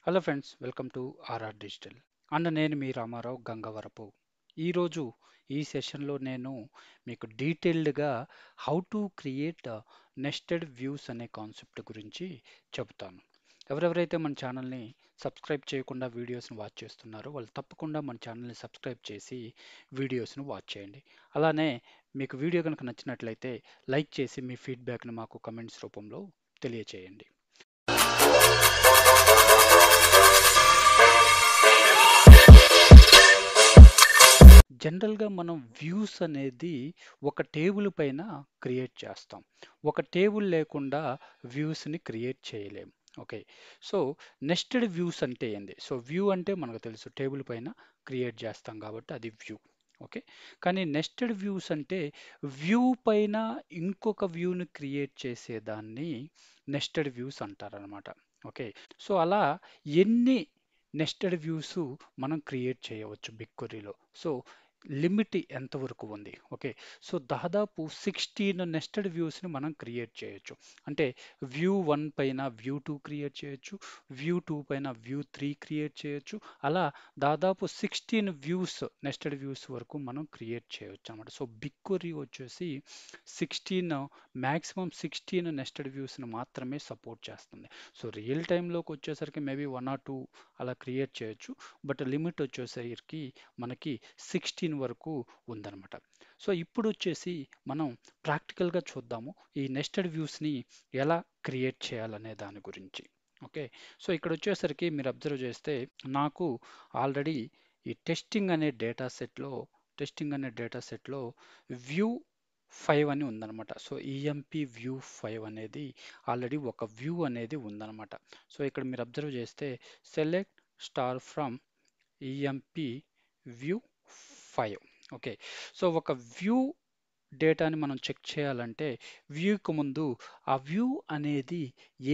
Hello friends, welcome to R R digital. నేను మీ రామారావు గంగవరపు. ఈరోజు ఈ సెషన్లో నేను మీకు డీటెయిల్డ్గా how to create nested views అనే కాన్సెప్ట్ గురించి చెబుతాను. ఎవరెవరైతే మన ఛానల్ని సబ్స్క్రైబ్ చేయకుండా వీడియోస్ని వాచ్ చేస్తున్నారో వాళ్ళు తప్పకుండా మన ఛానల్ని సబ్స్క్రైబ్ చేసి వీడియోస్ని వాచ్ చేయండి. అలానే మీకు వీడియో కనుక నచ్చినట్లయితే లైక్ చేసి మీ ఫీడ్బ్యాక్ని మాకు కమెంట్స్ రూపంలో తెలియచేయండి. జనరల్గా మనం వ్యూస్ అనేది ఒక టేబుల్ పైన క్రియేట్ చేస్తాం. ఒక టేబుల్ లేకుండా వ్యూస్ని క్రియేట్ చేయలేం. ఓకే, సో నెస్టెడ్ వ్యూస్ అంటే ఏంది? సో వ్యూ అంటే మనకు తెలుసు, టేబుల్ పైన క్రియేట్ చేస్తాం కాబట్టి అది వ్యూ. ఓకే, కానీ నెస్టెడ్ వ్యూస్ అంటే వ్యూ పైన ఇంకొక వ్యూని క్రియేట్ చేసేదాన్ని నెస్టెడ్ వ్యూస్ అంటారనమాట. ఓకే, సో అలా ఎన్ని నెస్టెడ్ వ్యూస్ మనం క్రియేట్ చేయవచ్చు బిగ్క్వెరీలో. సో లిమిట్ ఎంతవరకు ఉంది? ఓకే, సో దాదాపు 16 నెస్టెడ్ వ్యూస్ని మనం క్రియేట్ చేయొచ్చు. అంటే వ్యూ 1 పైన వ్యూ 2 క్రియేట్ చేయొచ్చు, వ్యూ 2 పైన వ్యూ 3 క్రియేట్ చేయొచ్చు. అలా దాదాపు 16 వ్యూస్, నెస్టెడ్ వ్యూస్ వరకు మనం క్రియేట్ చేయొచ్చు అనమాట. సో బిగ్క్వెరీ వచ్చేసి 16, మ్యాక్సిమం 16 నెస్టెడ్ వ్యూస్ని మాత్రమే సపోర్ట్ చేస్తుంది. సో రియల్ టైంలోకి వచ్చేసరికి మేబీ 1 or 2 అలా క్రియేట్ చేయొచ్చు, బట్ లిమిట్ వచ్చేసరికి మనకి 16 వరకు ఉందన్నమాట. సో ఇప్పుడు వచ్చేసి మనం ప్రాక్టికల్గా చూద్దాము ఈ నెస్టెడ్ వ్యూస్ని ఎలా క్రియేట్ చేయాలనే దాని గురించి. ఓకే, సో ఇక్కడ వచ్చేసరికి మీరు అబ్జర్వ్ చేస్తే నాకు ఆల్రెడీ ఈ టెస్టింగ్ అనే డేటా సెట్లో వ్యూ 5 అని ఉందన్నమాట. సో ఈఎంపి వ్యూ 5 అనేది ఆల్రెడీ ఒక వ్యూ అనేది ఉందన్నమాట. సో ఇక్కడ మీరు అబ్జర్వ్ చేస్తే select star from EMP view 5. Okay, so ఒక వ్యూ డేటాని మనం చెక్ చేయాలంటే వ్యూకి ముందు ఆ వ్యూ అనేది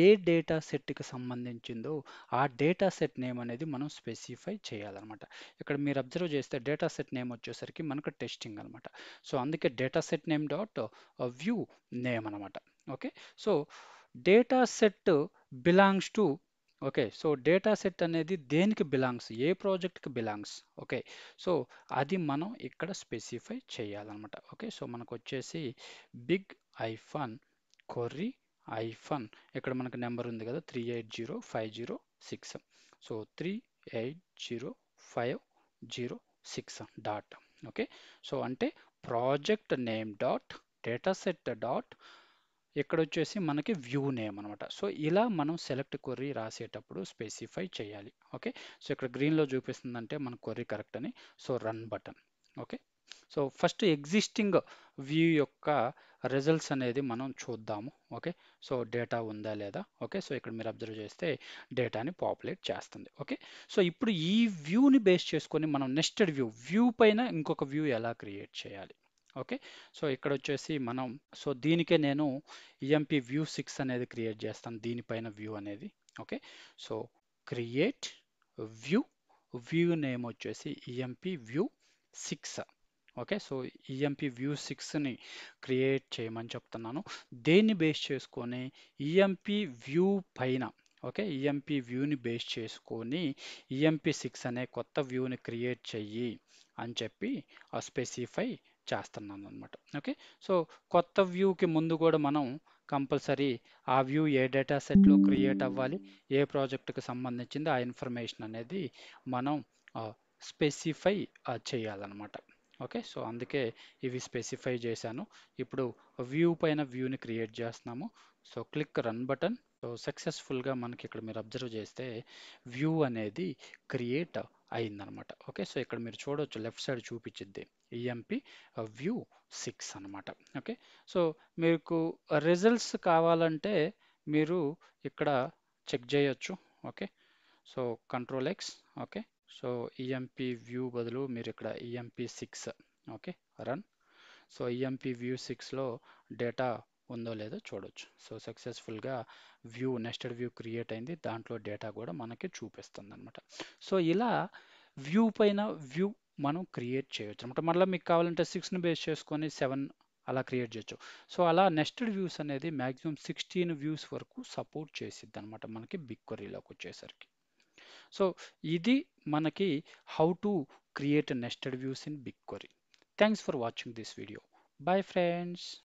ఏ డేటా సెట్కి సంబంధించిందో ఆ డేటా సెట్ నేమ్ అనేది మనం స్పెసిఫై చేయాలన్నమాట. ఇక్కడ మీరు అబ్జర్వ్ చేస్తే డేటా సెట్ నేమ్ వచ్చేసరికి మనకు టెస్టింగ్ అనమాట. సో అందుకే data set name dot view name అనమాట. Okay, so data set belongs to, okay, so data set అనేది దేనికి బిలాంగ్స్, ఏ ప్రాజెక్ట్కి బిలాంగ్స్. ఓకే, సో అది మనం ఇక్కడ స్పెసిఫై చేయాలన్నమాట. ఓకే, సో మనకు వచ్చేసి బిగ్ ఐఫన్ కొర్రీ ఐఫన్, ఇక్కడ మనకు నెంబర్ ఉంది కదా 380506. So 380506 dot. ఓకే, సో అంటే project name dot data set dot ఇక్కడ వచ్చేసి మనకి వ్యూ నేమ్ అనమాట. సో ఇలా మనం సెలెక్ట్ క్వెరీ రాసేటప్పుడు స్పెసిఫై చేయాలి. ఓకే, సో ఇక్కడ గ్రీన్లో చూపిస్తుందంటే మన క్వెరీ కరెక్ట్ అని. So run button. Okay, so first existing view యొక్క రిజల్ట్స్ అనేది మనం చూద్దాము. ఓకే, సో డేటా ఉందా లేదా. ఓకే, సో ఇక్కడ మీరు అబ్జర్వ్ చేస్తే డేటాని పాపులేట్ చేస్తుంది. ఓకే, సో ఇప్పుడు ఈ వ్యూని బేస్ చేసుకొని మనం నెస్టెడ్ వ్యూ పైన ఇంకొక వ్యూ ఎలా క్రియేట్ చేయాలి. ఓకే, సో ఇక్కడ వచ్చేసి మనం, సో దీనికే నేను ఈఎంపి వ్యూ 6 అనేది క్రియేట్ చేస్తాను, దీనిపైన వ్యూ అనేది. Okay, so create view, view name వచ్చేసి EMP view 6. Okay, so EMP view 6ని క్రియేట్ చేయమని చెప్తున్నాను. దేన్ని బేస్ చేసుకొని ఈఎంపి వ్యూ పైన, ఓకే, ఈఎంపి వ్యూని బేస్ చేసుకొని ఈఎంపి 6 అనే కొత్త వ్యూని క్రియేట్ చెయ్యి అని చెప్పి స్పెసిఫై చేస్తున్నాను అనమాట. ఓకే, సో కొత్త వ్యూకి ముందు కూడా మనం కంపల్సరీ ఆ వ్యూ ఏ డేటా సెట్లో క్రియేట్ అవ్వాలి, ఏ ప్రాజెక్టుకి సంబంధించింది ఆ ఇన్ఫర్మేషన్ అనేది మనం స్పెసిఫై చేయాలన్నమాట. ఓకే, సో అందుకే ఇవి స్పెసిఫై చేశాను. ఇప్పుడు వ్యూ పైన వ్యూని క్రియేట్ చేస్తున్నాము. So click run button. So సక్సెస్ఫుల్గా మనకి ఇక్కడ మీరు అబ్జర్వ్ చేస్తే వ్యూ అనేది క్రియేట్ అయిందనమాట. ఓకే, సో ఇక్కడ మీరు చూడవచ్చు లెఫ్ట్ సైడ్ చూపించిద్ది ఈఎంపి వ్యూ 6 అనమాట. ఓకే, సో మీకు రిజల్ట్స్ కావాలంటే మీరు ఇక్కడ చెక్ చేయొచ్చు. Okay, so control x. Okay, so EMP view బదులు మీరు ఇక్కడ EMP 6. Okay, run. So EMP view 6లో డేటా ఉందో లేదో చూడొచ్చు. సో సక్సెస్ఫుల్గా వ్యూ, నెస్టెడ్ వ్యూ క్రియేట్ అయింది, దాంట్లో డేటా కూడా మనకి చూపిస్తుంది అనమాట. సో ఇలా వ్యూ పైన వ్యూ మనం క్రియేట్ చేయొచ్చు అనమాట. మళ్ళీ మీకు కావాలంటే 6ని బేస్ చేసుకొని 7 అలా క్రియేట్ చేయొచ్చు. సో అలా నెస్టెడ్ వ్యూస్ అనేది మ్యాక్సిమం 16 వ్యూస్ వరకు సపోర్ట్ చేసిద్ది అనమాట మనకి బిగ్ క్వెరీలోకి వచ్చేసరికి. సో ఇది మనకి how to create nested views in BigQuery. Thanks for watching this video. Bye friends.